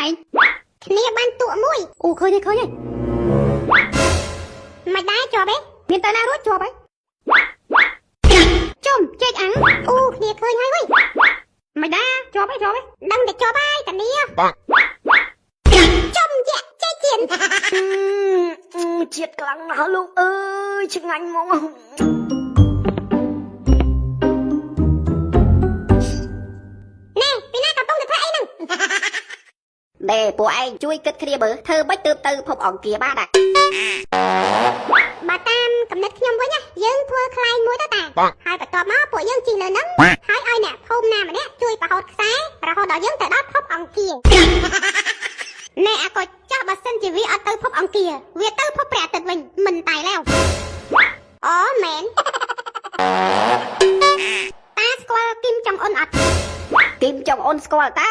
anh គ្នាបានតក់មួយ ô khơi đi មិនដែរជាប់ទេ miền tây na rút cho ấy chôm chết ăn អូគ្នាឃើញហើយវិញ mày đá cho ấy ដឹងតែជាប់ហើយតានេះចំជាចេះជៀន chết căng nó luôn ơi chừng anh mong ណែពីណាកំពុងតែធ្វើអីហ្នឹង để bộ anh chui kết kia bữa thơ bách tư tư phục ỏng kia ba đặt បើតាមកំណត់ខ្ញុំវិញណាយើងធ្វើខ្លែងមួយទៅតាហើយបន្ទាប់មកពួកយើងជិះលើហ្នឹងហើយឲ្យអ្នកភូមិណាម្នាក់ជួយប្រហូតខ្សែរហូតដល់យើងទៅដល់ភពអង្គាណែអាកុចចាស់បើសិនជាវាអត់ទៅភពអង្គាវាទៅភពព្រះអាទិត្យវិញមិនតែឡែវអូមែនតាស្គាល់គីមចុងអ៊ុនអត់ kim trong ôn squall ta